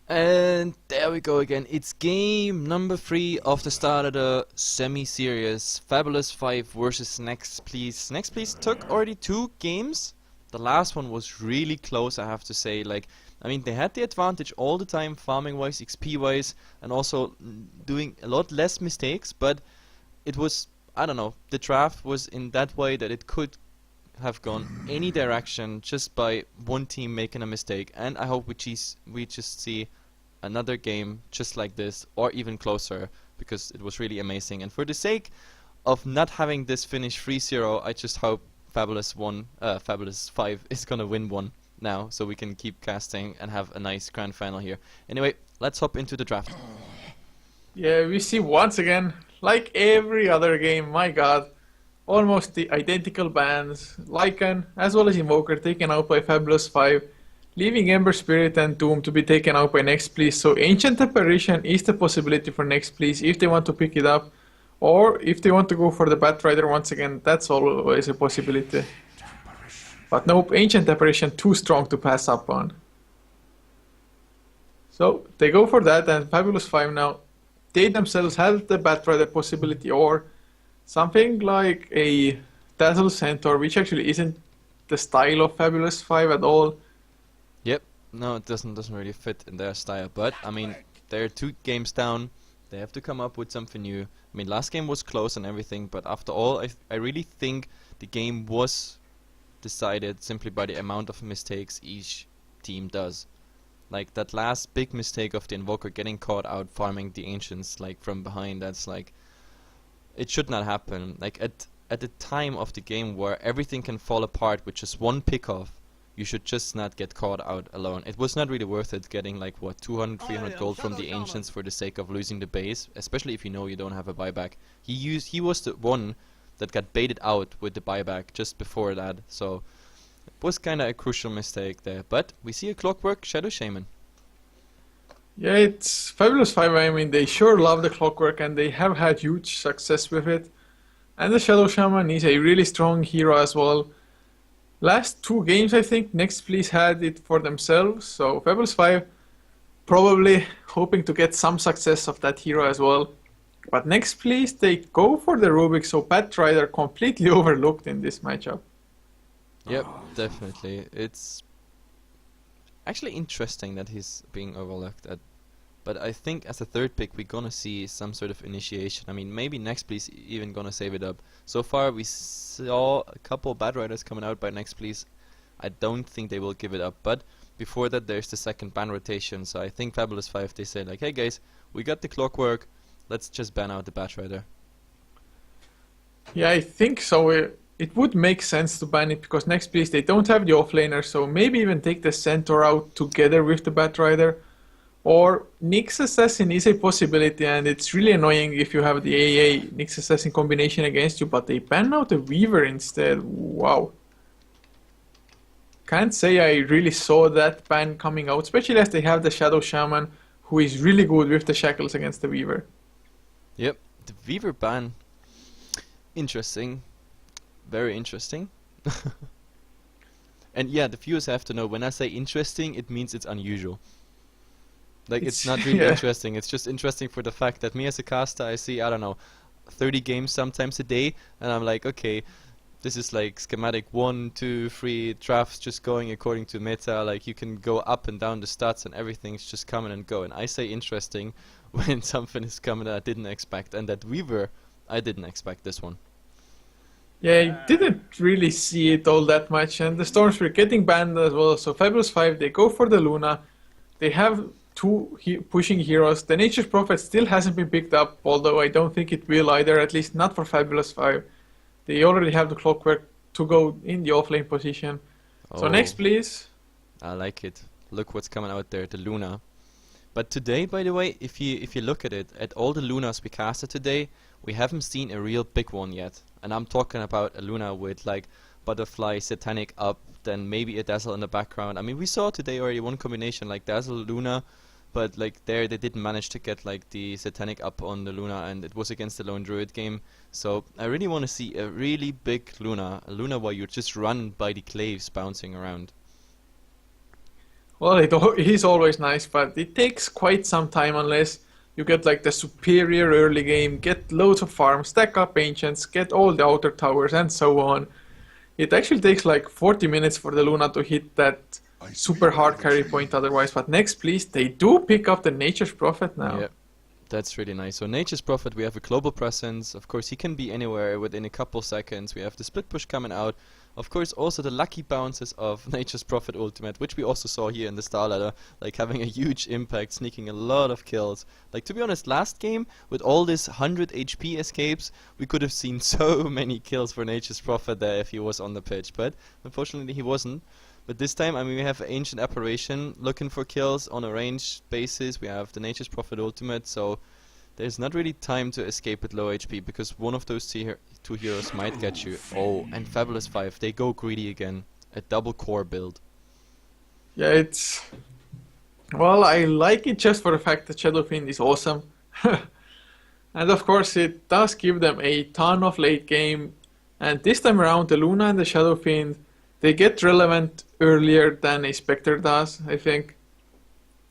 And there we go again. It's game number 3 of the Starladder semi-series. FAB5 versus Next.pls. Next.pls took already 2 games. The last one was really close, I have to say. Like, I mean, they had the advantage all the time, farming-wise, XP-wise, and also doing a lot less mistakes. But it was, I don't know, the draft was in that way that it could have gone any direction just by one team making a mistake, and I hope we just see another game just like this or even closer, because it was really amazing. And for the sake of not having this finish 3-0, I just hope FAB5 is gonna win one now, so we can keep casting and have a nice grand final here. Anyway, let's hop into the draft. Yeah, we see once again, like every other game, my god, almost the identical bans, Lycan as well as Invoker taken out by FAB5, leaving Ember Spirit and Doom to be taken out by Next.pls. So Ancient Apparition is the possibility for Next.pls if they want to pick it up, or if they want to go for the Batrider once again, that's always a possibility. But nope, Ancient Apparition too strong to pass up on. So they go for that, and FAB5 now, they themselves have the Batrider possibility, or something like a Dazzle Centaur, which actually isn't the style of FAB5 at all. Yep, no, it doesn't really fit in their style, but I mean, they're 2 games down. They have to come up with something new. I mean, last game was close and everything, but after all, I really think the game was decided simply by the amount of mistakes each team does. Like that last big mistake of the Invoker getting caught out farming the Ancients like from behind, that's like, it should not happen. Like at the time of the game where everything can fall apart with just one pick off, you should just not get caught out alone. It was not really worth it getting like what 200, 300 gold from the Ancients for the sake of losing the base, especially if you know you don't have a buyback. He was the one that got baited out with the buyback just before that, so it was kinda a crucial mistake there. But we see a Clockwork Shadow Shaman. Yeah, it's FAB5. I mean, they sure love the Clockwork and they have had huge success with it. And the Shadow Shaman is a really strong hero as well. Last 2 games, I think, Next.pls had it for themselves, so FAB5 probably hoping to get some success of that hero as well. But Next.pls, they go for the Rubik, so Batrider completely overlooked in this matchup. Yep, definitely. It's actually interesting that he's being overlooked but I think as a third pick we're gonna see some sort of initiation. I mean, maybe Next.pls even gonna save it up. So far we saw a couple bad riders coming out by Next.pls. I don't think they will give it up, but before that there's the second ban rotation, so I think FAB5 they say like, hey guys, we got the Clockwork, let's just ban out the bad rider. Yeah, I think so. It would make sense to ban it because Next.pls they don't have the offlaner, so maybe even take the Centaur out together with the Batrider. Or Nyx Assassin is a possibility, and it's really annoying if you have the AA Nyx Assassin combination against you, but they ban out the Weaver instead. Wow. Can't say I really saw that ban coming out, especially as they have the Shadow Shaman, who is really good with the shackles against the Weaver. Yep, the Weaver ban. Interesting. Very interesting. And yeah, the viewers have to know, when I say interesting, it means it's unusual. Like, it's not really interesting, it's just interesting for the fact that me as a caster, I see, I don't know, 30 games sometimes a day, and I'm like, okay, this is like schematic 1, 2, 3 drafts just going according to meta, like you can go up and down the stats and everything's just coming and going. I say interesting when something is coming that I didn't expect, and that Weaver, I didn't expect this one. Yeah, I didn't really see it all that much, and the Storms were getting banned as well, so FAB5, they go for the Luna, they have 2 pushing heroes. The Nature's Prophet still hasn't been picked up, although I don't think it will either, at least not for FAB5. They already have the Clockwork to go in the offlane position. Oh, so next, please. I like it. Look what's coming out there, the Luna. But today, by the way, if you look at it, at all the Lunas we casted today, we haven't seen a real big one yet. And I'm talking about a Luna with like Butterfly, Satanic up, then maybe a Dazzle in the background. I mean, we saw today already one combination like Dazzle, Luna, but like there they didn't manage to get like the Satanic up on the Luna, and it was against the Lone Druid game. So I really want to see a really big Luna, a Luna where you just run by the claves bouncing around. Well, he's always nice, but it takes quite some time unless you get like the superior early game, get loads of farms, stack up ancients, get all the outer towers, and so on. It actually takes like 40 minutes for the Luna to hit that super hard carry point otherwise. But next, please, they do pick up the Nature's Prophet now. Yeah, that's really nice. So Nature's Prophet, we have a global presence. Of course, he can be anywhere within a couple seconds. We have the split push coming out. Of course, also the lucky bounces of Nature's Prophet ultimate, which we also saw here in the Starladder, like having a huge impact, sneaking a lot of kills. Like, to be honest, last game, with all this 100 HP escapes, we could have seen so many kills for Nature's Prophet there if he was on the pitch, but unfortunately he wasn't. But this time, I mean, we have Ancient Apparition looking for kills on a range basis. We have the Nature's Prophet ultimate, so there's not really time to escape with low HP because one of those two heroes might get you. Oh, and FAB5, they go greedy again. A double core build. Yeah, it's. Well, I like it just for the fact that Shadow Fiend is awesome. And of course, it does give them a ton of late game. And this time around, the Luna and the Shadow Fiend, they get relevant earlier than a Spectre does, I think.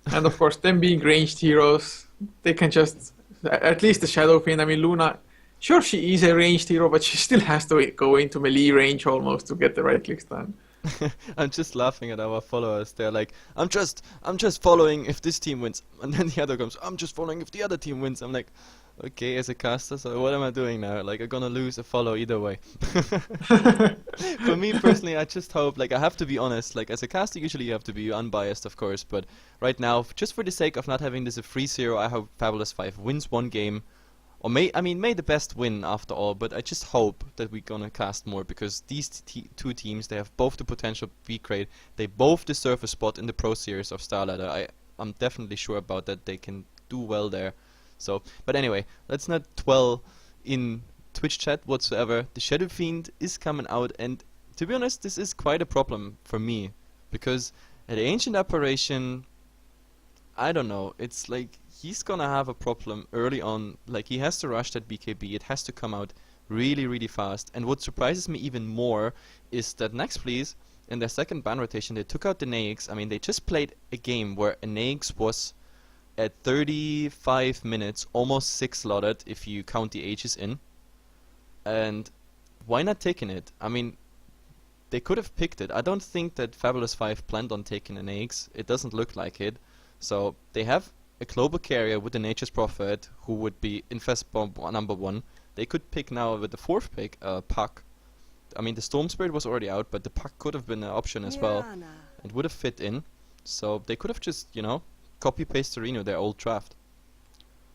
And of course, them being ranged heroes, they can just. At least the Shadow Fiend, I mean, Luna, sure, she is a ranged hero, but she still has to go into melee range almost to get the right clicks done. I'm just laughing at our followers. They're like, I'm just following if this team wins, and then the other comes, I'm just following if the other team wins. I'm like, okay, as a caster, so what am I doing now? Like, I'm gonna lose a follow either way. For me personally, I just hope, like, I have to be honest, like, as a caster, usually you have to be unbiased, of course, but right now, just for the sake of not having this a 3-0, I hope Fabulous5 wins one game. Or may the best win after all, but I just hope that we're gonna cast more because these two teams, they have both the potential to be great. They both deserve a spot in the Pro Series of Starladder. I'm definitely sure about that. They can do well there. So, but anyway, let's not dwell in Twitch chat whatsoever. The Shadow Fiend is coming out, and to be honest, this is quite a problem for me because at Ancient Apparition, I don't know. It's like he's gonna have a problem early on. Like he has to rush that BKB. It has to come out really, really fast. And what surprises me even more is that Next.pls in their second ban rotation they took out the Naix. I mean, they just played a game where a Naix was at 35 minutes, almost 6 slotted if you count the ages in. And why not taking it? I mean, they could have picked it. I don't think that Fabulous5 planned on taking an Naix. It doesn't look like it. So they have a global carrier with the Nature's Prophet who would be Infest Bomb number 1. They could pick now with the 4th pick, Puck. I mean, the Storm Spirit was already out, but the Puck could have been an option as well. It would have fit in. So they could have just, you know, copy-paste Reno their old draft.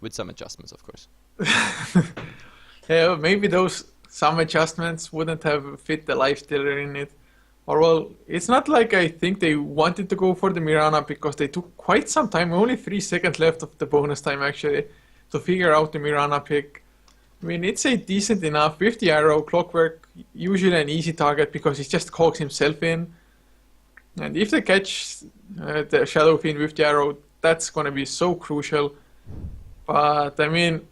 With some adjustments, of course. Yeah, maybe those some adjustments wouldn't have fit the lifestealer in it. Or well, it's not like I think they wanted to go for the Mirana because they took quite some time, only 3 seconds left of the bonus time actually, to figure out the Mirana pick. I mean, it's a decent enough 50 arrow clockwork, usually an easy target because he just cogs himself in. And if they catch the Shadow Fiend with the arrow, that's gonna be so crucial. But I mean,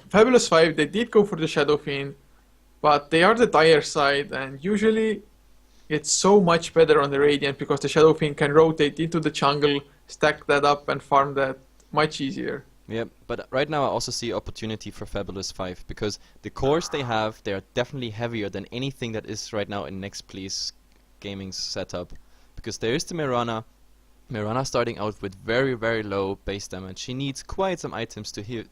Fabulous5, they did go for the Shadow Fiend, but they are the dire side, and usually it's so much better on the Radiant because the Shadow Fiend can rotate into the jungle, stack that up, and farm that much easier. Yeah, but right now I also see opportunity for Fabulous5 because the cores they have, they are definitely heavier than anything that is right now in Next.pls gaming setup. Because there is the Mirana starting out with very, very low base damage. She needs quite some items to hit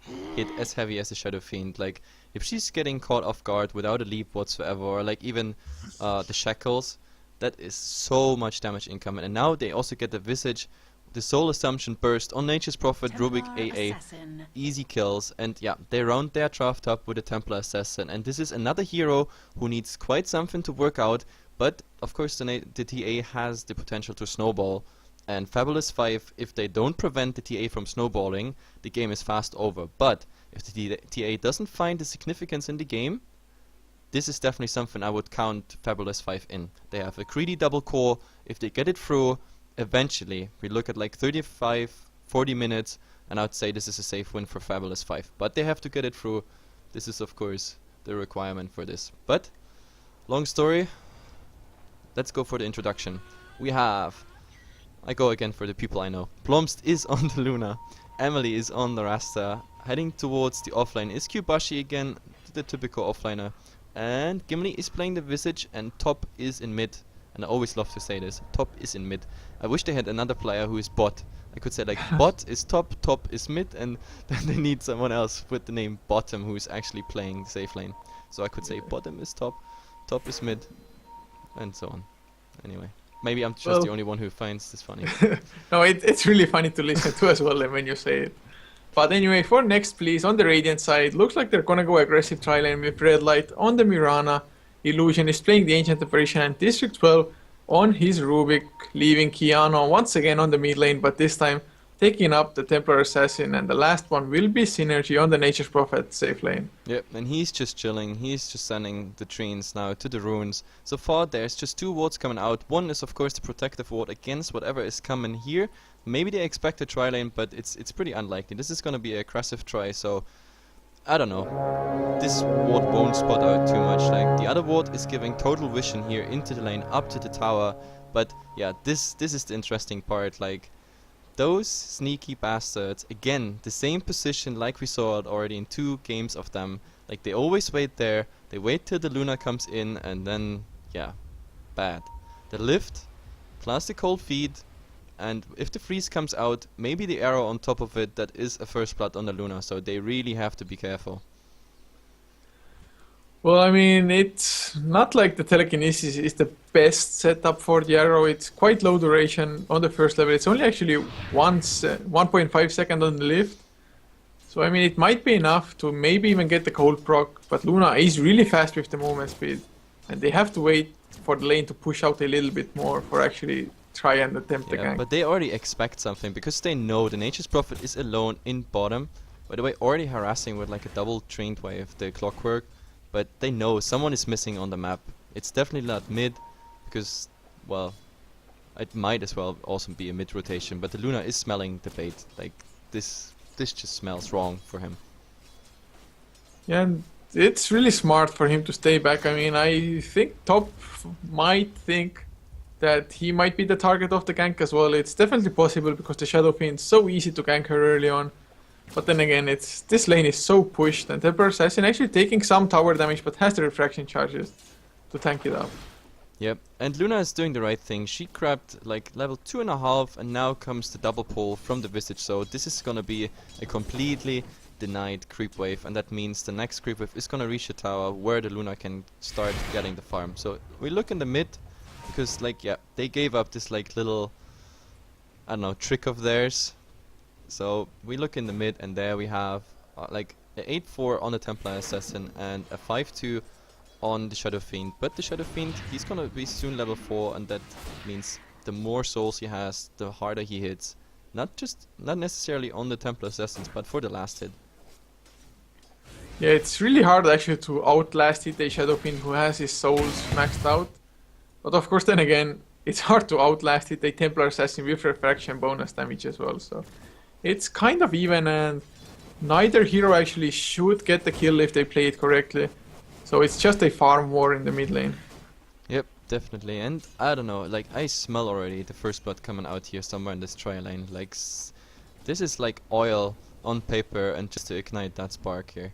as heavy as the Shadow Fiend. Like, if she's getting caught off guard without a leap whatsoever, or like even the shackles, that is so much damage incoming. And now they also get the Visage, the Soul Assumption burst on Nature's Prophet, Rubik AA, easy kills, and yeah, they round their draft up with a Templar Assassin. And this is another hero who needs quite something to work out, but of course the TA has the potential to snowball. And Fabulous5, if they don't prevent the TA from snowballing, the game is fast over. But if the TA doesn't find the significance in the game, this is definitely something I would count Fabulous5 in. They have a greedy double core. If they get it through, eventually, we look at like 35, 40 minutes, and I would say this is a safe win for Fabulous5. But they have to get it through. This is, of course, the requirement for this. But, long story, let's go for the introduction. We have I go again for the people I know. Blomst is on the Luna. Emily is on the Rasta. Heading towards the offlane is Kyubashi again, the typical offliner. And Gimli is playing the Visage and top is in mid. And I always love to say this, top is in mid. I wish they had another player who is bot. I could say like bot is top, top is mid, and then they need someone else with the name bottom who is actually playing the safe lane. So I could say bottom is top, top is mid, and so on. Anyway, maybe I'm just the only one who finds this funny. No, it's really funny to listen to as well when you say it. But anyway, for next, please, on the Radiant side, looks like they're gonna go aggressive tri lane with Red Light on the Mirana. Illusion is playing the Ancient Apparition and District 12 on his Rubik, leaving Kiano once again on the mid lane, but this time taking up the Templar Assassin, and the last one will be Synergy on the Nature's Prophet safe lane. Yep, and he's just chilling, he's just sending the trees now to the runes. So far there's just 2 wards coming out. One is of course the protective ward against whatever is coming here. Maybe they expect a tri lane, but it's pretty unlikely. This is gonna be an aggressive try, so I don't know. This ward won't spot out too much. Like the other ward is giving total vision here into the lane up to the tower. But yeah, this is the interesting part. Like those sneaky bastards, again, the same position like we saw it already in 2 games of them. Like they always wait there. They wait till the Luna comes in, and then yeah, bad. The lift plus the cold feet. And if the freeze comes out, maybe the arrow on top of it, that is a first blood on the Luna, so they really have to be careful. Well, I mean, it's not like the telekinesis is the best setup for the arrow. It's quite low duration on the first level. It's only actually 1.5 seconds on the lift. So, I mean, it might be enough to maybe even get the cold proc, but Luna is really fast with the movement speed. And they have to wait for the lane to push out a little bit more for actually try and attempt the gank. But they already expect something because they know the Nature's Prophet is alone in bottom. By the way, already harassing with like a double trained wave, the clockwork. But they know someone is missing on the map. It's definitely not mid because, well, it might as well also be a mid rotation. But the Luna is smelling the bait. Like this just smells wrong for him. Yeah, and it's really smart for him to stay back. I mean, I think top might think that he might be the target of the gank as well. It's definitely possible because the Shadow Fiend's so easy to gank her early on. But then again, this lane is so pushed, and Templar Assassin actually taking some tower damage but has the refraction charges to tank it up. Yep, and Luna is doing the right thing. She grabbed like level 2.5 and now comes the double pull from the Visage. So this is gonna be a completely denied creep wave, and that means the next creep wave is gonna reach the tower where the Luna can start getting the farm. So we look in the mid. Because, like, yeah, they gave up this, like, little, I don't know, trick of theirs. So, we look in the mid, and there we have, like, an 8-4 on the Templar Assassin and a 5-2 on the Shadow Fiend. But the Shadow Fiend, he's gonna be soon level 4, and that means the more souls he has, the harder he hits. Not necessarily on the Templar Assassins, but for the last hit. Yeah, it's really hard, actually, to outlast hit a Shadow Fiend who has his souls maxed out. But of course, then again, it's hard to outlast it, a Templar Assassin with refraction bonus damage as well. So it's kind of even, and neither hero actually should get the kill if they play it correctly. So it's just a farm war in the mid lane. Yep, definitely. And I don't know, like I smell already the first blood coming out here somewhere in this tri lane. Like this is like oil on paper, and just to ignite that spark here.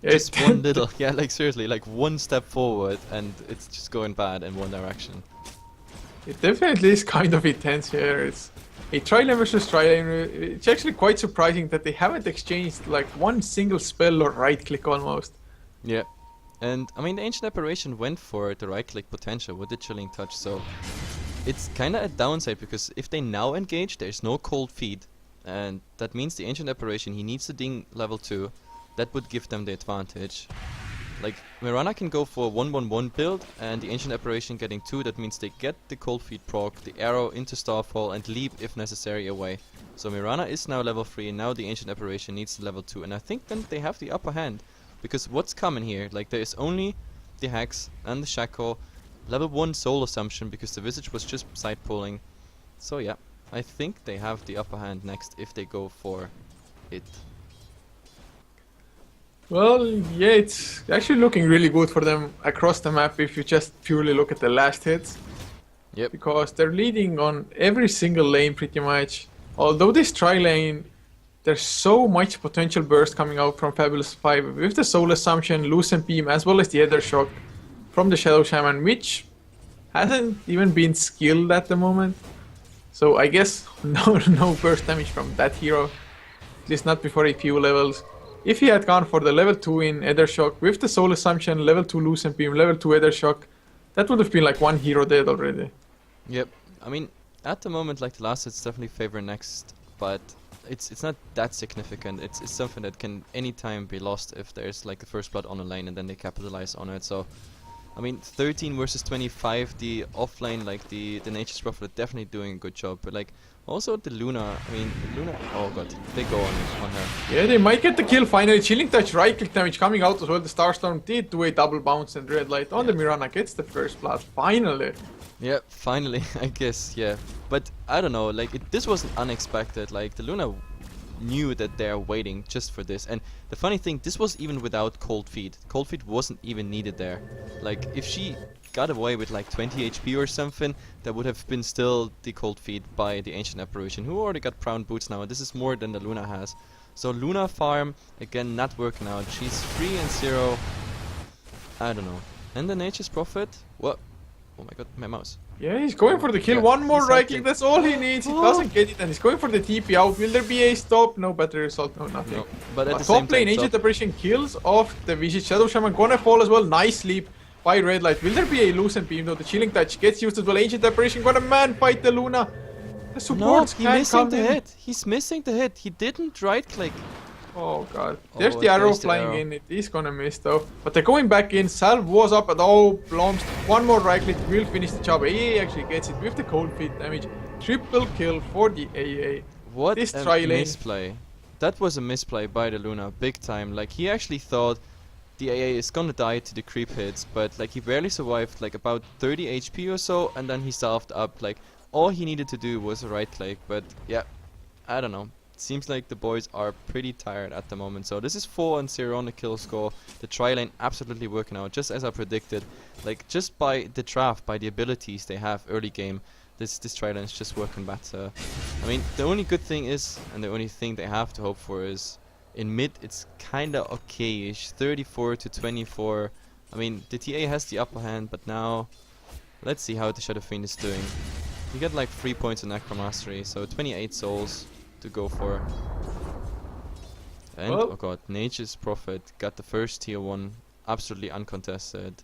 Just one little, yeah, like seriously, like one step forward and it's just going bad in one direction. It definitely is kind of intense here. It's a tri-lane versus tri-lane. It's actually quite surprising that they haven't exchanged like one single spell or right-click almost. Yeah, and I mean the Ancient Apparition went for the right-click potential with the Chilling Touch, so it's kind of a downside because if they now engage, there's no cold feed, and that means the Ancient Apparition, he needs to ding level 2. That would give them the advantage. Like, Mirana can go for a 1-1-1 build, and the Ancient Apparition getting 2, that means they get the Cold Feet proc, the arrow into Starfall, and leap, if necessary, away. So Mirana is now level 3, and now the Ancient Apparition needs level 2, and I think then they have the upper hand. Because what's coming here? Like, there is only the Hex and the Shackle, level 1 Soul Assumption, because the Visage was just side pulling. So yeah, I think they have the upper hand next if they go for it. Well, yeah, it's actually looking really good for them across the map if you just purely look at the last hits. Yep. Because they're leading on every single lane pretty much. Although this tri-lane, there's so much potential burst coming out from FAB5 with the Soul Assumption, Lucent Beam, as well as the Ether Shock from the Shadow Shaman, which hasn't even been skilled at the moment. So I guess no burst damage from that hero, at least not before a few levels. If he had gone for the level 2 in Ether Shock with the Soul Assumption, level 2 Lucent Beam, level 2 Ether Shock, that would have been like one hero dead already. Yep. I mean, at the moment, like the last hits definitely favor Next, but it's not that significant. It's something that can anytime be lost if there's like the first blood on a lane and then they capitalize on it. So, I mean, 13 versus 25, the offlane, like the Nature's Prophet are definitely doing a good job, but like also the Luna, I mean, Luna, oh god, they go on her. Yeah, they might get the kill finally. Chilling Touch, right click damage coming out as well. The Starstorm did do a double bounce and red light on the Mirana, gets the first blood finally. Yeah, finally, I guess, yeah. But I don't know, like this wasn't unexpected. Like the Luna knew that they're waiting just for this. And the funny thing, this was even without Cold Feet. Cold Feet wasn't even needed there. Like if she got away with like 20 HP or something, that would have been still the Cold Feet by the Ancient Apparition, who already got Brown Boots now. And this is more than the Luna has. So Luna farm, again, not working out. She's 3 and 0. I don't know. And the Nature's Prophet? What? Oh my god, my mouse. Yeah, he's going for the kill. Yeah, One more he's right click, acting. that's all he needs. He doesn't get it and he's going for the TP out. Will there be a stop? No better result, no nothing. No, but at the top same lane, time, Ancient Apparition kills off the Visage Shadow Shaman. Gonna fall as well. Nice sleep by Red Light. Will there be a Lucent Beam though? The Chilling Touch gets used as well. Ancient Apparition gonna man fight the Luna. The no, supports he's can't missing come the in. hit. He's missing the hit. He didn't right click. Oh god. There's Oh, the arrow there's the flying arrow. in. It is gonna miss though. But they're going back in. Salve was up at all. Bloms. One more right click will finish the job. AA actually gets it with the Cold Feet damage. Triple kill for the AA. What This a tri-lane. misplay. That was a misplay by the Luna, big time. Like he actually thought the AA is gonna die to the creep hits, but like he barely survived like about 30 HP or so, and then he salved up. Like all he needed to do was a right click, but yeah, I don't know. Seems like the boys are pretty tired at the moment. So this is 4 and 0 on the kill score. The tri-lane absolutely working out, just as I predicted. Like just by the draft, by the abilities they have early game, this tri-lane is just working better. I mean, the only good thing is, and the only thing they have to hope for is, in mid it's kinda okay-ish, 34 to 24. I mean, the TA has the upper hand, but now let's see how the Shadow Fiend is doing. You get like 3 points in Necromastery, so 28 souls to go for. And Well, oh god, Nature's Prophet got the first tier 1 absolutely uncontested.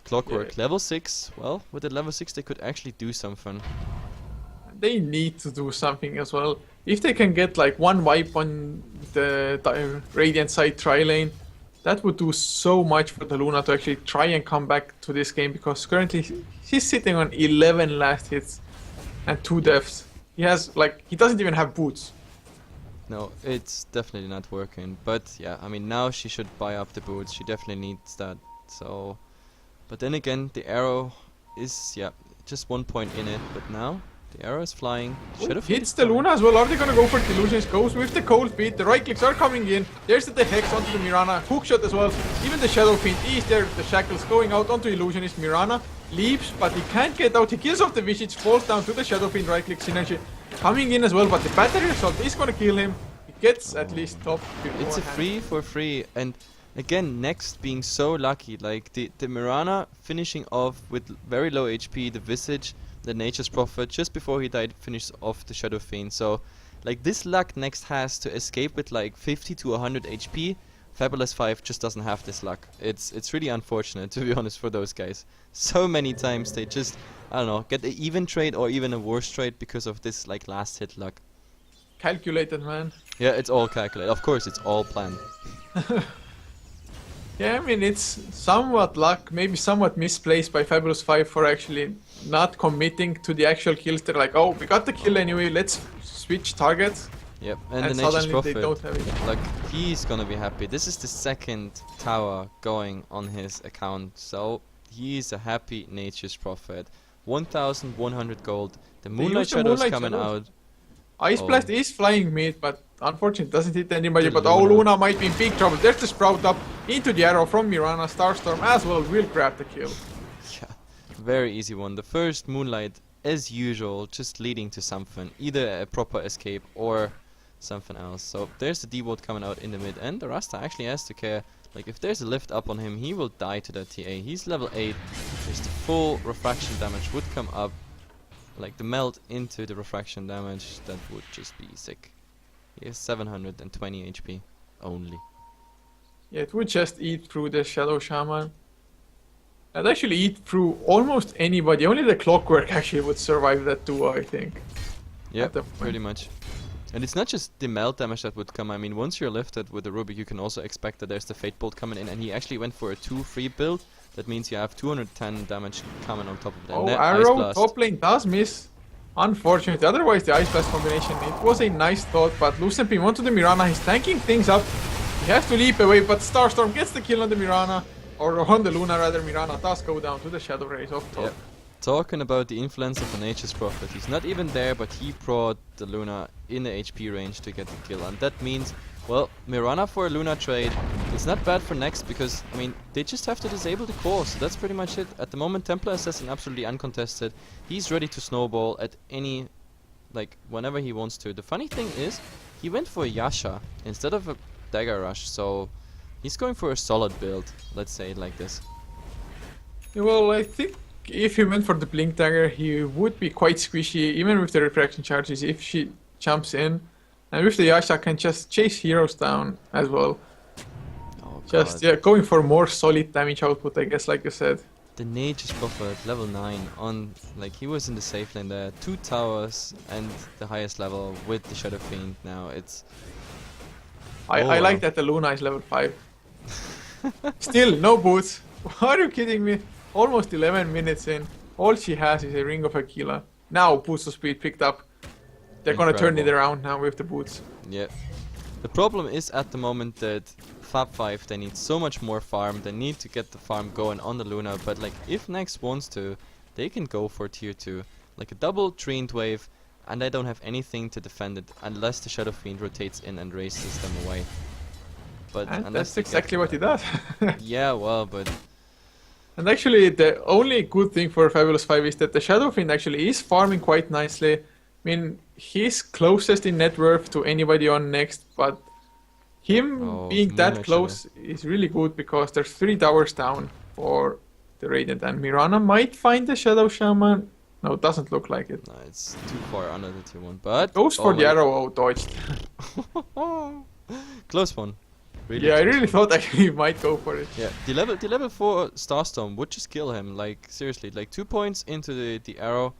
Clockwork level 6. Well, with the level 6 they could actually do something. they need to do something as well. If they can get like one wipe on the Radiant side tri-lane, that would do so much for the Luna to actually try and come back to this game, because currently he's sitting on 11 last hits and 2 deaths. He has like, he doesn't even have boots. No, it's definitely not working. But yeah, I mean now she should buy up the boots. She definitely needs that. So, but then again, the arrow is just 1 point in it. But now the arrow is flying. Should have Hits the Luna as well. Are they gonna go for Delusions? Goes with the Cold Feet. The right clicks are coming in. There's the Hex onto the Mirana. Hookshot as well. Even the Shadow Fiend is there. The Shackles going out onto Illusionist. Mirana leaps, but he can't get out. He kills off the Visage, falls down to the Shadow Fiend. Right click synergy coming in as well, but the battery assault is gonna kill him. He gets at least top beforehand. It's a 3 for 3, and again, Next being so lucky, like the Mirana finishing off with very low HP, the Visage, the Nature's Prophet, just before he died, finished off the Shadow Fiend. So, like this luck Next has to escape with like 50 to 100 HP. FAB5 just doesn't have this luck. It's really unfortunate, to be honest, for those guys. So many times they just, I don't know, get an even trade or even a worse trade because of this like last hit luck. Calculated, man. Yeah, it's all calculated. Of course, it's all planned. Yeah, I mean, it's somewhat luck, maybe somewhat misplaced by FAB5 for actually not committing to the actual kills. They're like, oh, we got the kill anyway, let's switch targets. Yep, and the And Nature's suddenly Prophet, they don't have it. like, he's gonna be happy. This is the second tower going on his account, so he's a happy Nature's Prophet. 1,100 gold. The Moonlight use the Shadow's Moonlight coming Shadows. out. Ice Oh. Blast is flying mid, but unfortunately doesn't hit anybody. The But oh, Luna. Luna might be in big trouble. There's the Sprout up into the arrow from Mirana. Starstorm as well will grab the kill. Yeah, Very easy one. The first Moonlight, as usual, just leading to something. Either a proper escape or something else. So there's the D-Ward coming out in the mid, and the Rasta actually has to care. Like, if there's a lift up on him, he will die to that TA. He's level 8. Just the full refraction damage would come up. Like, the melt into the refraction damage, that would just be sick. He has 720 HP only. Yeah, it would just eat through the Shadow Shaman. It'd actually eat through almost anybody. Only the Clockwork actually would survive that duo, I think. Yeah, pretty much. And it's not just the melt damage that would come. I mean, once you're lifted with the Rubik, you can also expect that there's the Fate Bolt coming in. And he actually went for a 2-3 build. That means you have 210 damage coming on top of that. Oh, Ice Arrow Blast. top lane does miss. Unfortunately, otherwise the Ice Blast combination, it was a nice thought, but Lucempim onto the Mirana, he's tanking things up. He has to leap away, but Starstorm gets the kill on the Mirana, or on the Luna rather. Mirana does go down to the Shadow Rays off top. Yep. Talking about the influence of the Nature's Prophet, he's not even there, but he brought the Luna in the HP range to get the kill, and that means, well, Mirana for a Luna trade, it's not bad for Next, because, I mean, they just have to disable the core, so that's pretty much it. At the moment, Templar Assassin absolutely uncontested. He's ready to snowball at any, like, whenever he wants to. The funny thing is, he went for a Yasha instead of a Dagger Rush, so he's going for a solid build, let's say it like this. Well, I think if he went for the Blink Dagger, he would be quite squishy, even with the refraction charges, if she jumps in. And with the Yasha, can just chase heroes down as well. Oh, Just, God. yeah, going for more solid damage output, I guess, like you said. The Nature's Prophet, level 9, on, like, he was in the safe lane there, 2 towers and the highest level with the Shadow Fiend now, it's... I like that the Luna is level 5. Still, no boots. Are you kidding me? Almost 11 minutes in. All she has is a Ring of Aquila. Now, boost of speed picked up. They're gonna turn it Incredible. around now with the boots. Yeah. The problem is at the moment that FAB5, they need so much more farm, they need to get the farm going on the Luna, but like, if Next wants to, they can go for tier 2. Like a double Treant Wave, and they don't have anything to defend it unless the Shadow Fiend rotates in and races them away. But And unless that's they get exactly what he does. Yeah, well, but And actually, the only good thing for Fabulous 5 is that the Shadow Fiend actually is farming quite nicely. I mean, he's closest in net worth to anybody on Next, but him being that Moonlight close is really good because there's 3 towers down for the Radiant, and Mirana might find the Shadow Shaman. No, it doesn't look like it. no, it's too far under the tier 1, but... Goes for the wait. arrow dodged. Close one. Really Yeah, I close really one. thought actually he might go for it. Yeah, the level 4 Starstorm would just kill him, like, seriously, like 2 points into the arrow,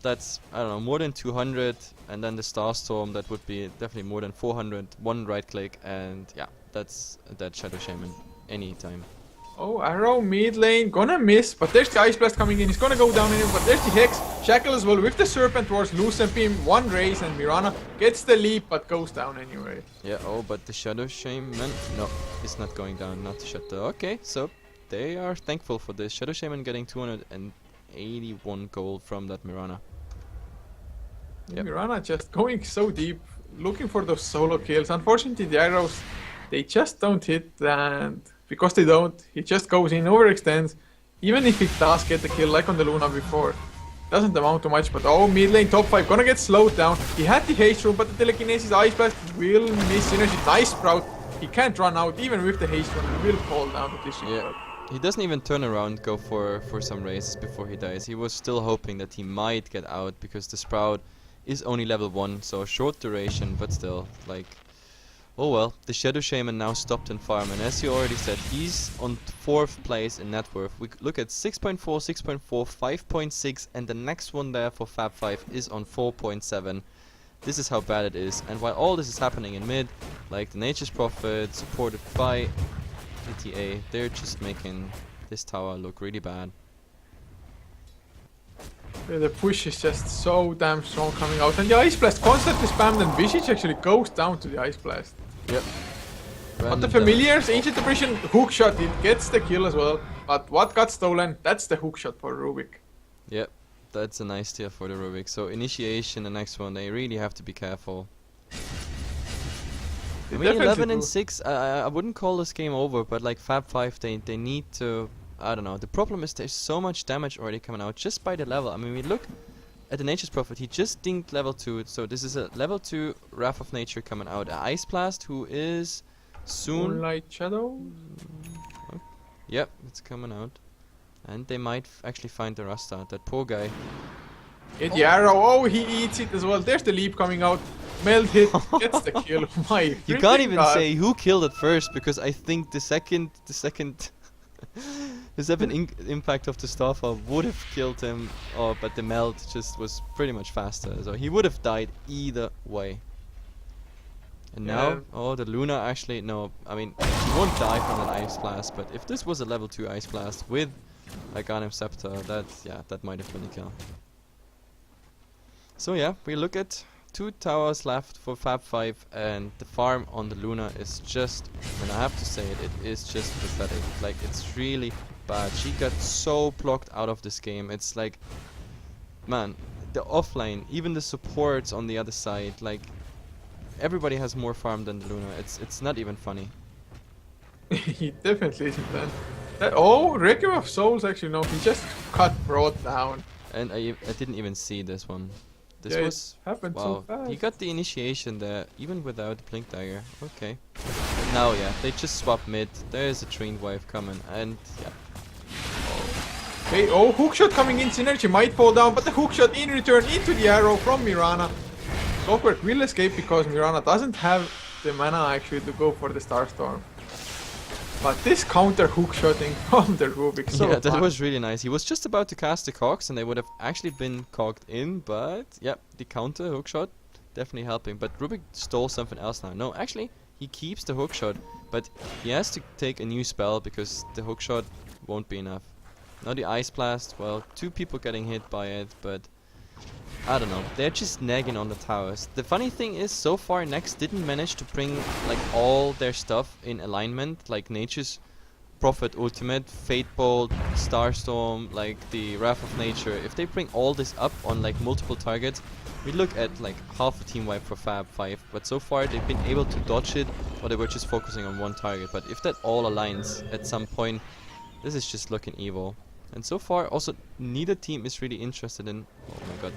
that's, I don't know, more than 200, and then the Starstorm, that would be definitely more than 400, 1 right click, and yeah, that's that Shadow Shaman anytime. Oh, arrow mid lane, gonna miss, but there's the Ice Blast coming in, he's gonna go down in him, but there's the Hex, Shackle as well with the Serpent towards Lucempim, 1 raise, and Mirana gets the leap, but goes down anyway. Yeah, oh, but the Shadow Shaman, no, it's not going down, not the Shadow. Okay, so they are thankful for this. Shadow Shaman getting 281 gold from that Mirana. Yep. Mirana just going so deep, looking for those solo kills. Unfortunately, the arrows, they just don't hit, and because they don't, he just goes in, overextends. Even if he does get the kill, like on the Luna before, doesn't amount to much. But oh, mid lane top 5 gonna get slowed down. He had the haste rune, but the telekinesis Ice Blast will miss synergy. Nice sprout. He can't run out even with the haste rune. He will fall down to this. Yeah. He doesn't even turn around, go for some races before he dies. He was still hoping that he might get out because the Sprout is only level 1, so short duration, but still, like, oh well. The Shadow Shaman now stopped in farm, and as you already said, he's on 4th place in net worth. We look at 6.4, 6.4, 5.6, and the next one there for FAB5 is on 4.7. This is how bad it is, and while all this is happening in mid, like the Nature's Prophet, supported by ETA, they're just making this tower look really bad. Yeah, the push is just so damn strong coming out, and the Ice Blast constantly spammed, and Visage actually goes down to the Ice Blast. Yep. But the Familiars, Ancient Oppression, hookshot, it gets the kill as well. But what got stolen? That's the hookshot for Rubik. Yep, that's a nice tier for the Rubik. So initiation, the next one, they really have to be careful. I mean, 11 and 6, I wouldn't call this game over, but like FAB5, they need to I don't know. The problem is there's so much damage already coming out just by the level. I mean, we look at the Nature's Prophet. He just dinked level 2. So this is a level 2 Wrath of Nature coming out. A Ice Blast who is soon... Moonlight Shadow? Yep, it's coming out. And they might actually find the Rasta. That poor guy. Hit the arrow. Oh, he eats it as well. There's the leap coming out. Meld hit. Gets the kill. My You can't even God. say who killed it first, because I think the second the second impact of the Starfall would have killed him, but the melt just was pretty much faster, so he would have died either way. And now, oh, the Luna actually, no, I mean, he won't die from that Ice Blast, but if this was a level 2 Ice Blast with a Ghanem Scepter, that might have been a kill. So yeah, we look at 2 towers left for FAB5, and the farm on the Luna is just, and I have to say it, it is just pathetic. Like, it's really bad. She got so blocked out of this game. It's like, man, the offlane, even the supports on the other side, like, everybody has more farm than the Luna. It's not even funny. He definitely isn't then. Oh, Requiem of Souls actually, no, he just got brought down. And I didn't even see this one. This Yeah, was... it happened wow, so fast. he got the initiation there, even without Blink Dagger. Okay. Now, yeah, they just swap mid. There's a trained wave coming, and yeah. Okay, oh, hookshot coming in, Synergy might fall down, but the hookshot in return into the arrow from Mirana. Clockwork will escape because Mirana doesn't have the mana actually to go for the Starstorm. But this counter hookshotting from the Rubik, so yeah, that fun. was really nice. He was just about to cast the cogs, and they would have actually been cogged in, but yeah, the counter hookshot definitely helping. But Rubik stole something else now. No, actually, he keeps the hookshot, but he has to take a new spell because the hookshot won't be enough. Now the Ice Blast, well, 2 people getting hit by it, but I don't know. They're just nagging on the towers. The funny thing is, so far Next didn't manage to bring like all their stuff in alignment, like Nature's Prophet Ultimate, Fate Bolt, Starstorm, like the Wrath of Nature. If they bring all this up on like multiple targets, we look at like half a team wipe for FAB5. But so far they've been able to dodge it, or they were just focusing on one target. But if that all aligns at some point, this is just looking evil. And so far, also, neither team is really interested in... Oh my god.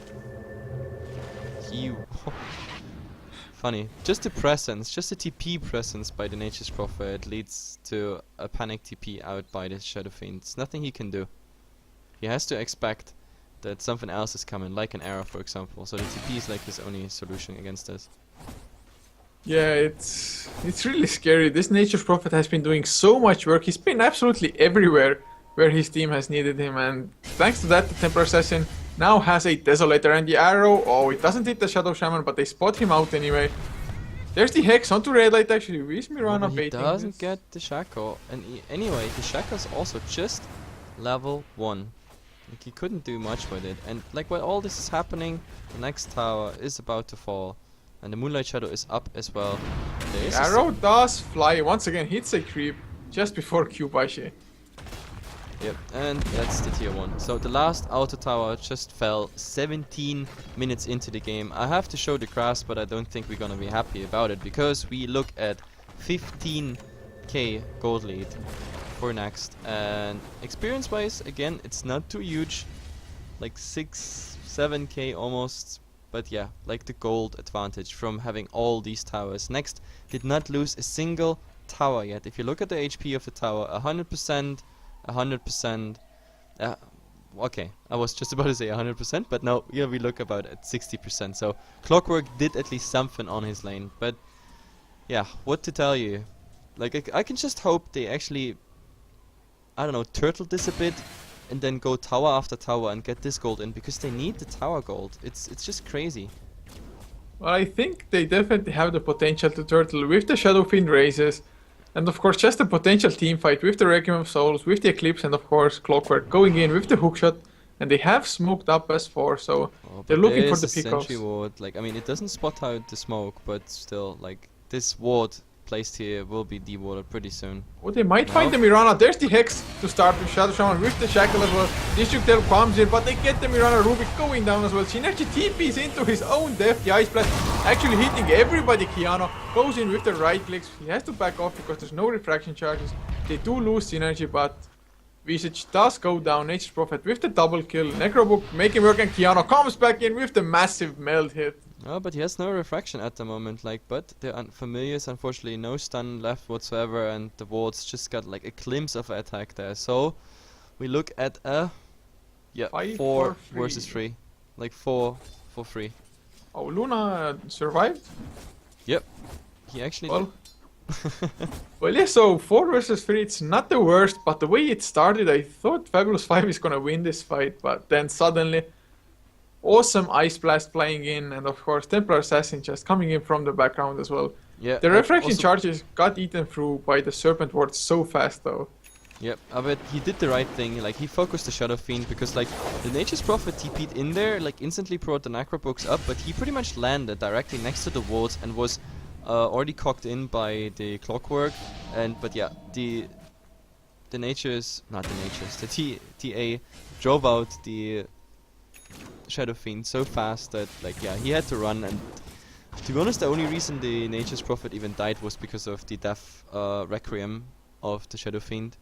Funny. Just the presence, just the TP presence by the Nature's Prophet leads to a panic TP out by the Shadow Fiend. It's nothing he can do. He has to expect that something else is coming, like an arrow, for example. So the TP is like his only solution against this. Yeah, it's really scary. This Nature's Prophet has been doing so much work. He's been absolutely everywhere where his team has needed him, and thanks to that, the Temper Assassin now has a Desolator, and the arrow, oh, it doesn't hit the Shadow Shaman, but they spot him out anyway. There's the Hex onto Red Light actually. Is Mirana He baiting doesn't this? get the Shackle, and anyway, the Shackle's also just level 1. Like, he couldn't do much with it, and like while all this is happening, the next tower is about to fall, and the Moonlight Shadow is up as well. There is The arrow does fly, once again hits a creep just before Kyubashi. Yep, and that's the tier 1. So the last auto tower just fell 17 minutes into the game. I have to show the grass, but I don't think we're gonna be happy about it, because we look at 15k gold lead for Next. And experience wise, again, it's not too huge, like 7k almost. But yeah, like the gold advantage from having all these towers. Next did not lose a single tower yet. If you look at the HP of the tower, 100%, 100%. Okay, I was just about to say 100%, but no, here we look about at 60%. So Clockwork did at least something on his lane. But yeah, what to tell you? Like, I can just hope they actually, I don't know, turtle this a bit, and then go tower after tower and get this gold in, because they need the tower gold. It's just crazy. Well, I think they definitely have the potential to turtle with the Shadow Fiend raises. And of course, just a potential team fight with the Requiem of Souls, with the Eclipse, and of course Clockwork going in with the hookshot. And they have smoked up S4, so they're looking for the pickoffs. Sentry ward. Like, I mean, it doesn't spot out the smoke, but still, like, this ward placed here will be dewarded pretty soon. Oh, they might find the Mirana. There's the Hex to start with Shadow Shaman with the Shackle as well. Destructel comes in, but they get the Mirana. Rubik going down as well. Synergy TPs into his own death. The Ice Blast actually hitting everybody. Kiano goes in with the right clicks. He has to back off because there's no refraction charges. They do lose Synergy, but Visage does go down. Nature's Prophet with the double kill. Necrobook making work, and Keanu comes back in with the massive meld hit. Oh, but he has no refraction at the moment, like, but the Familiars, unfortunately, no stun left whatsoever, and the wards just got like a glimpse of attack there. So, we look at a, yeah, 4 versus 3. Like 4 for 3. Oh, Luna survived? Yep. He actually Well, well, yeah, so 4 versus 3, it's not the worst, but the way it started, I thought FAB5 is gonna win this fight, but then suddenly, awesome Ice Blast playing in, and of course Templar Assassin just coming in from the background as well. Yeah. The refraction charges got eaten through by the Serpent Ward so fast though. Yep, but he did the right thing, like he focused the Shadow Fiend, because like the Nature's Prophet TP'd in there, like instantly brought the Necrobooks up, but he pretty much landed directly next to the walls and was already cocked in by the Clockwork, but yeah, the TA drove out the Shadow Fiend so fast that, like, yeah, he had to run, and to be honest, the only reason the Nature's Prophet even died was because of the death Requiem of the Shadow Fiend.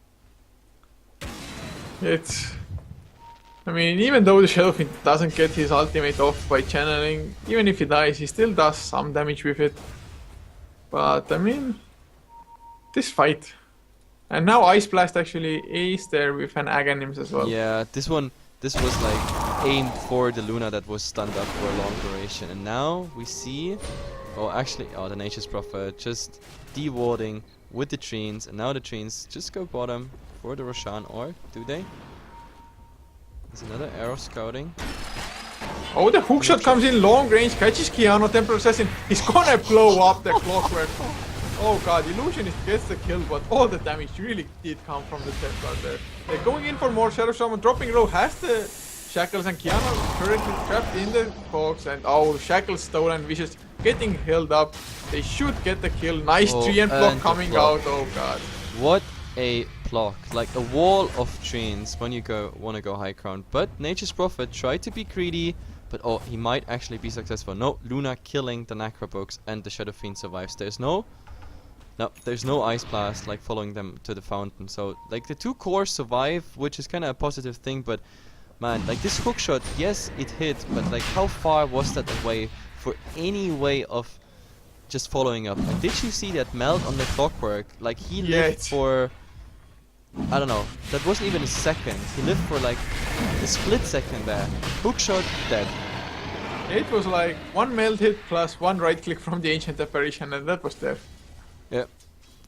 I mean, even though the Shadow Fiend doesn't get his ultimate off by channeling, even if he dies, he still does some damage with it. But, I mean, this fight. And now Ice Blast actually is there with an Aghanims as well. Yeah, this was like aimed for the Luna that was stunned up for a long duration. And now we see, the Nature's Prophet just de-warding with the Treants. And now the Treants just go bottom for the Roshan, or do they? There's another arrow scouting. Oh, the hookshot comes in long range, catches Keanu, Templar Assassin. He's gonna blow up the Clockwork. Oh god, Illusionist gets the kill, but all the damage really did come from the Templar there. They're going in for more Shadow Shaman. Dropping Row has the Shackles, and Keanu currently trapped in the box. And Shackles stolen, Vicious getting held up. They should get the kill. Nice Treant block coming out. Oh god. What a block. Like a wall of Treants when you want to go high ground. But Nature's Prophet tried to be greedy, but he might actually be successful. No, Luna killing the Necrobooks, and the Shadow Fiend survives. There's no Ice Blast like following them to the fountain. So like the 2 cores survive, which is kind of a positive thing, but man, like this hookshot, yes, it hit, but like how far was that away for any way of just following up? And did you see that melt on the Clockwork? Like he lived for, I don't know, that wasn't even a second. He lived for like a split second there. Hookshot, dead. It was like 1 meld hit plus 1 right click from the Ancient Apparition, and that was dead. Yeah,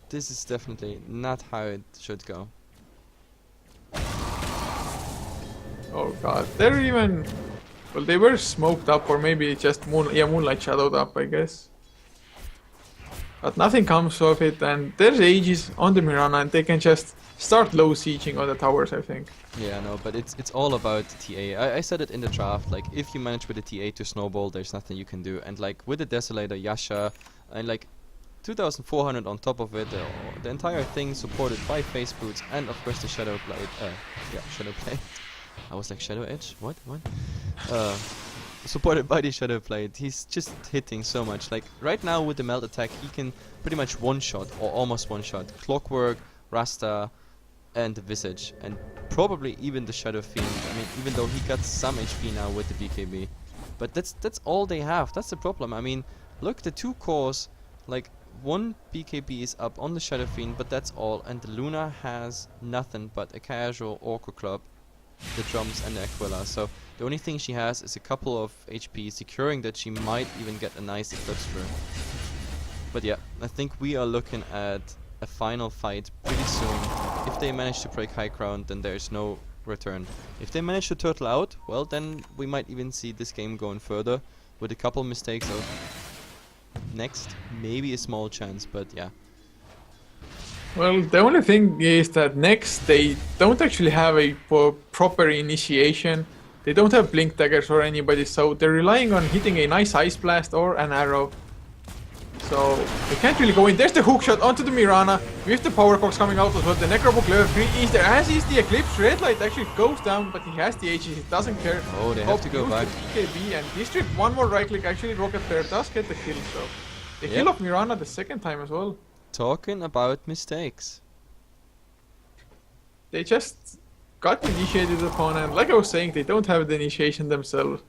this is definitely not how it should go. Oh god, they were smoked up, or maybe just Moonlight shadowed up, I guess. But nothing comes of it, and there's Aegis on the Mirana, and they can just start low sieging on the towers, I think. Yeah, no, but it's all about the TA. I said it in the draft, like if you manage with the TA to snowball, there's nothing you can do. And like with the Desolator, Yasha, and like 2,400 on top of it, the entire thing supported by Face Boots, and of course the Shadow Blade. Shadow Blade. I was like Shadow Edge? What? Supported by the Shadow Blade. He's just hitting so much. Like right now with the melt attack, he can pretty much one-shot, or almost one-shot, Clockwork, Rasta, and the Visage, and probably even the Shadow Fiend. I mean, even though he got some HP now with the BKB, but that's all they have. That's the problem. I mean, look, the 2 cores, like 1 BKB is up on the Shadow Fiend, but that's all, and the Luna has nothing but a casual Orca Club, the drums, and the Aquila. So the only thing she has is a couple of HP, securing that she might even get a nice Eclipse through. But yeah, I think we are looking at a final fight pretty soon. If they manage to break high ground, then there's no return. If they manage to turtle out, well, then we might even see this game going further with a couple mistakes of Next, maybe a small chance, but yeah. Well, the only thing is that Next, they don't actually have a proper initiation. They don't have Blink Daggers or anybody, so they're relying on hitting a nice Ice Blast or an arrow. So they can't really go in. There's the hookshot onto the Mirana with the Power Cogs coming out as well. The Necrobook level 3 is there, as is the Eclipse. Red Light actually goes down, but he has the Aegis, he doesn't care. Oh, they have to go back. BKB, and District, 1 more right click, actually Rocket Flare does get the kill, so the kill of Mirana the second time as well. Talking about mistakes. They just got initiated upon, and like I was saying, they don't have the initiation themselves.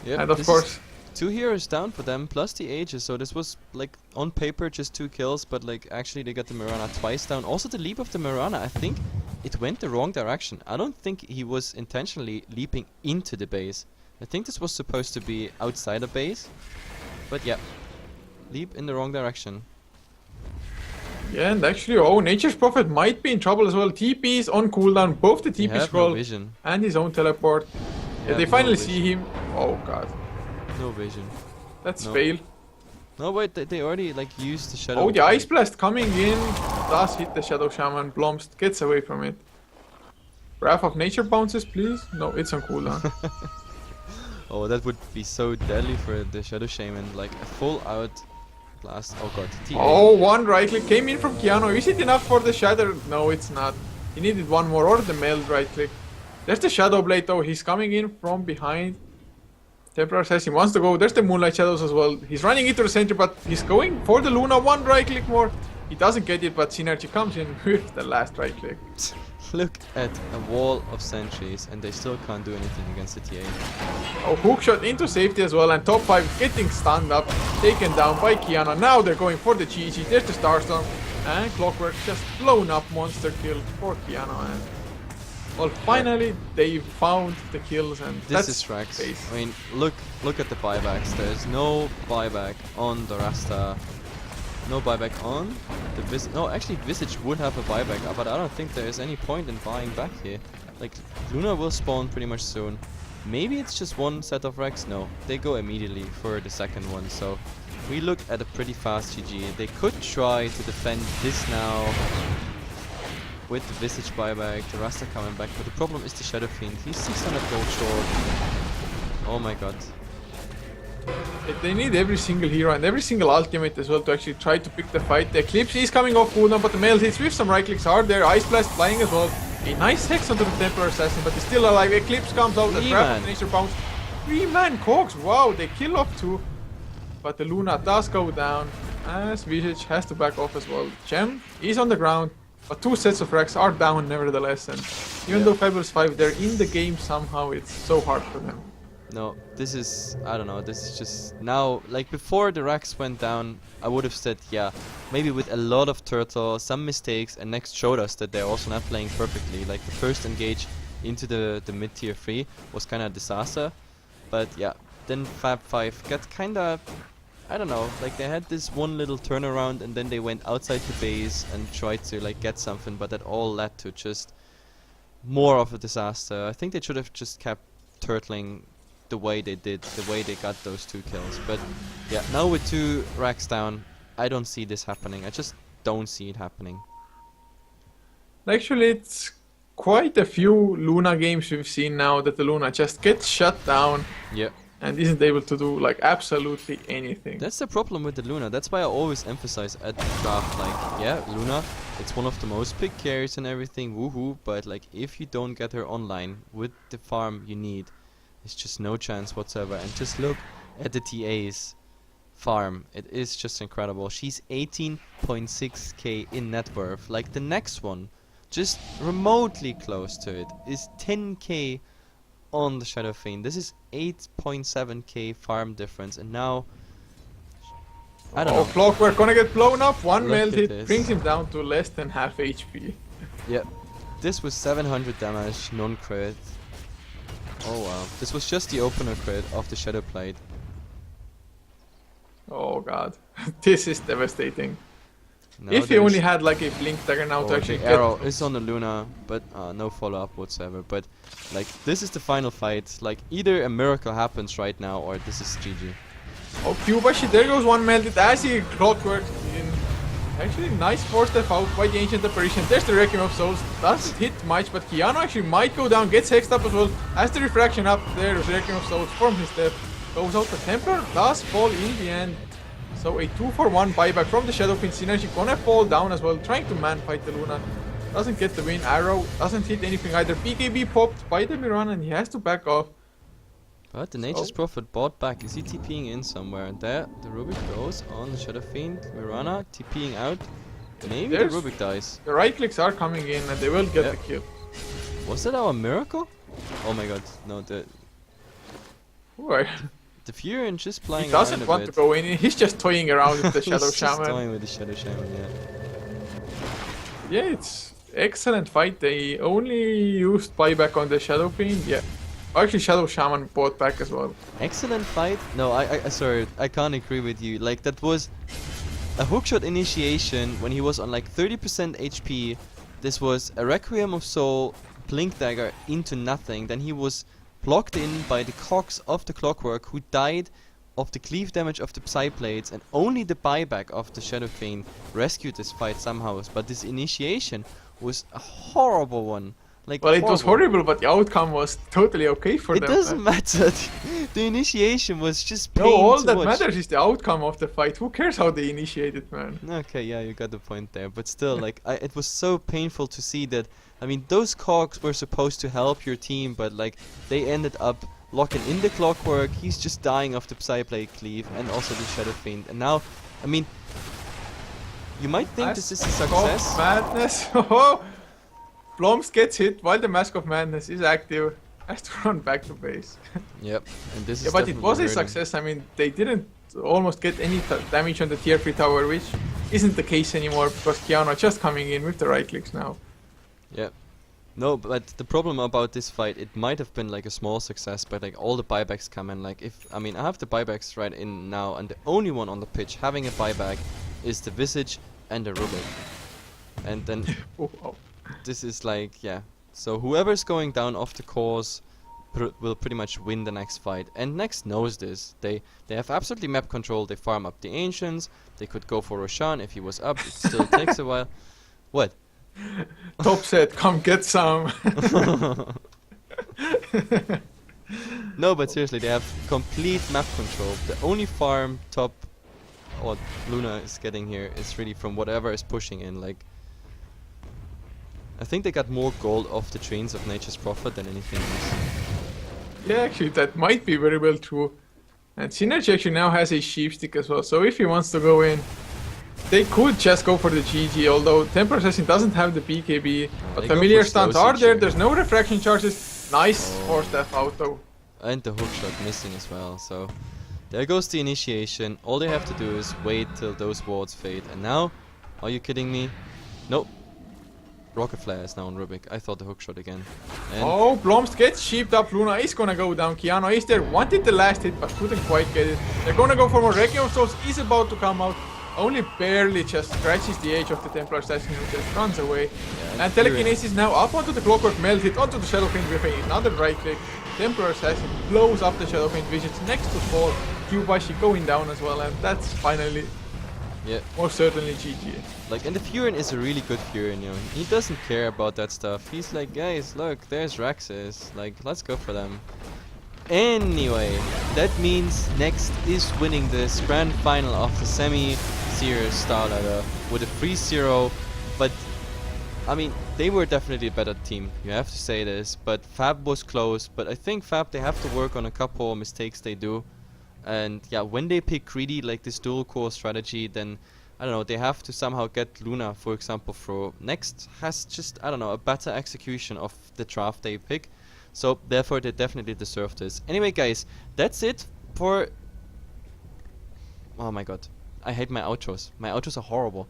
Yep, And of course, 2 heroes down for them, plus the Aegis, so this was, like, on paper just 2 kills, but, like, actually they got the Mirana twice down. Also the leap of the Mirana, I think it went the wrong direction. I don't think he was intentionally leaping into the base. I think this was supposed to be outside the base, but yeah, leap in the wrong direction. yeah, and actually, oh, Nature's Prophet might be in trouble as well. TP is on cooldown, both the They TP have scroll no vision. and his own teleport. Yeah, they have finally no see vision. him. Oh god, No vision. that's No. fail. No, wait, they already, like, used the Shadow. Oh, the Ice Blast coming in does hit the Shadow Shaman. Blomst gets away from it. Wrath of Nature bounces, please. No, it's on cooldown. Oh, that would be so deadly for the Shadow Shaman, like a full out blast. Oh god, TA. Oh, one right click came in from Keanu. Is it enough for the Shatter? No, it's not. He needed one more or the meld right click. There's the Shadow Blade though. He's coming in from behind. Templar says he wants to go. There's the Moonlight Shadows as well. He's running into the center, but he's going for the Luna. One right click more. He doesn't get it, but Synergy comes in with the last right click. Look at a wall of sentries, and they still can't do anything against the TA. Oh, hook shot into safety as well, and top 5 getting stunned up, taken down by Kiana. Now they're going for the GG. There's the Starstorm, and Clockwork just blown up monster kill for Kiana. And well, finally they found the kills, and This that's is Rax. base. I mean, look at the buybacks. There's no buyback on the Rasta. No buyback on the Visage. No, actually Visage would have a buyback, but I don't think there is any point in buying back here. Like, Luna will spawn pretty much soon. Maybe it's just one set of Rex. No, they go immediately for the second one. So we look at a pretty fast GG. They could try to defend this now with the Visage buyback, the Rasta coming back, but the problem is the Shadow Fiend. He's 600 gold short. Oh my god. They need every single hero and every single ultimate as well to actually try to pick the fight. The Eclipse is coming off cooldown, but the meld hits with some right clicks are there. Ice Blast flying as well. A nice hex onto the Templar Assassin, but he's still alive. Eclipse comes out, the Wrath of Nature bounce. 3-man Cogs, wow, they kill off 2. But the Luna does go down, as Visage has to back off as well. Gem is on the ground, but 2 sets of Rex are down nevertheless. And even though FAB5, they're in the game somehow, it's so hard for them. No, this is, I don't know, this is just now, like before the Rax went down, I would have said, yeah, maybe with a lot of turtle, some mistakes, and Next showed us that they're also not playing perfectly. Like the first engage into the mid tier 3 was kind of a disaster, but yeah, then FAB5 got kind of, I don't know, like they had this one little turnaround and then they went outside the base and tried to like get something, but that all led to just more of a disaster. I think they should have just kept turtling the way they did, the way they got those 2 kills. But yeah, now with 2 racks down, I don't see this happening. I just don't see it happening. Actually, it's quite a few Luna games we've seen now that the Luna just gets shut down Yeah. and isn't able to do like absolutely anything. That's the problem with the Luna. That's why I always emphasize at the draft, like, yeah, Luna, it's one of the most picked carries and everything, woohoo, but like, if you don't get her online with the farm you need, it's just no chance whatsoever. And just look at the TA's farm. It is just incredible. She's 18.6k in net worth. Like the next one, just remotely close to it, is 10k on the Shadow Fiend. This is 8.7k farm difference, and now I don't know. Clockwork gonna get blown up. One Look meld at hit this. brings him down to less than half HP. Yeah, this was 700 damage, non-crit. Oh wow, this was just the opener crit of the Shadow Blade. Oh god, this is devastating. Now If he there's- only had like a blink dagger now to Oh, actually the get... arrow is on the Luna, but no follow-up whatsoever. But like, this is the final fight. Like, either a miracle happens right now, or this is GG. Oh, Cubashi, there goes one melted as he Clockwork in. Actually, nice 4-step out by the Ancient Apparition. There's the Requiem of Souls. Doesn't hit much, but Keanu actually might go down. Gets hexed up as well. As the Refraction up, there's Requiem of Souls from his step. Goes out the Templar. Does fall in the end. So a 2-for-1 buyback from the Shadow Fiend. Synergy gonna fall down as well. Trying to man fight the Luna. Doesn't get the win. Arrow doesn't hit anything either. BKB popped by the Mirana and he has to back off. But the Nature's Prophet bought back. Is he TPing in somewhere? And there, the Rubik goes on the Shadow Fiend. Mirana TPing out. Maybe There's- the Rubik dies. The right clicks are coming in and they will get Yeah. the kill. Was that our miracle? Oh my god, no, Why? the Furin just He playing doesn't around a want bit. to go in. He's just toying around with the Shadow He's just Shaman. toying with the Shadow Shaman, yeah. Yeah, it's excellent fight. They only used buyback on the Shadow Fiend. Yeah. Actually, Shadow Shaman bought back as well. Excellent fight. No, I sorry, I can't agree with you. Like, that was a hookshot initiation when he was on like 30% HP. This was a Requiem of Soul, Blink Dagger into nothing. Then he was blocked in by the cogs of the Clockwork, who died of the cleave damage of the Psy Blades, and only the buyback of the Shadow Fiend rescued this fight somehow. But this initiation was a horrible one. Like, Well, it was horrible, but the outcome was totally okay for It them. doesn't matter. The initiation was just pain No, all to that watch. matters is the outcome of the fight. Who cares how they initiate it, man? Okay, yeah, you got the point there. But still, like, it was so painful to see that. I mean, those cogs were supposed to help your team, but like, they ended up locking in the Clockwork. He's just dying of the Psyblade cleave and also the Shadow Fiend. And now, I mean, you might think this is a Mask success. of Madness. Oh, Bloms gets hit while the Mask of Madness is active. Has to run back to base. Yep, and this Yeah, is but it was a definitely hurting. success. I mean, they didn't almost get any damage on the tier 3 tower, which isn't the case anymore because Kiana just coming in with the right clicks now. Yeah. No, but the problem about this fight, it might have been like a small success, but like all the buybacks come in. Like, I mean, I have the buybacks right in now, and the only one on the pitch having a buyback is the Visage and the Rubik. And then Oh. this is like, yeah. So whoever's going down off the course will pretty much win the next fight. And Next knows this. They have absolutely map control. They farm up the Ancients. They could go for Roshan if he was up. It still takes a while. What? Top set, come get some. No, but seriously, they have complete map control. The only farm top what Luna is getting here is really from whatever is pushing in. Like, I think they got more gold off the trains of Nature's Prophet than anything else. Yeah, actually, that might be very well true. And Synergy actually now has a sheep stick as well, so if he wants to go in, they could just go for the GG, although Temper Assassin doesn't have the BKB, but they go familiar for stuns slow are there, siege there's no refraction charges. Nice force death auto. And the hookshot missing as well. So there goes the initiation. All they have to do is wait till those wards fade. And now, are you kidding me? Nope. Rocket Flare is now on Rubik. I thought the hookshot again. And Oh, Blomst gets sheeped up, Luna is gonna go down, Kiana is there, wanted the last hit but couldn't quite get it. They're gonna go for more Requiem of Souls, is about to come out. Only barely just scratches the edge of the Templar Assassin who just runs away. yeah, And Telekinesis now up onto the Clockwork, melted onto the Shadow Fiend with another right click. Templar Assassin blows up the Shadow Fiend Visage next to fall. Kyubashi going down as well, and that's finally, yeah. most certainly GG. Like, and the Furin is a really good Furin, you know. He doesn't care about that stuff. He's like, guys, look, there's Raxes. Like, let's go for them. Anyway, that means Next is winning this grand final of the semi-serious Starladder with a 3-0. But, I mean, they were definitely a better team. You have to say this. But FAB was close. But I think FAB, they have to work on a couple mistakes they do. And yeah, when they pick greedy, like this dual core strategy, then I don't know, they have to somehow get Luna, for example, through. Next has just, I don't know, a better execution of the draft they pick. So therefore they definitely deserve this. Anyway guys, that's it for... Oh my god, I hate my outros. My outros are horrible.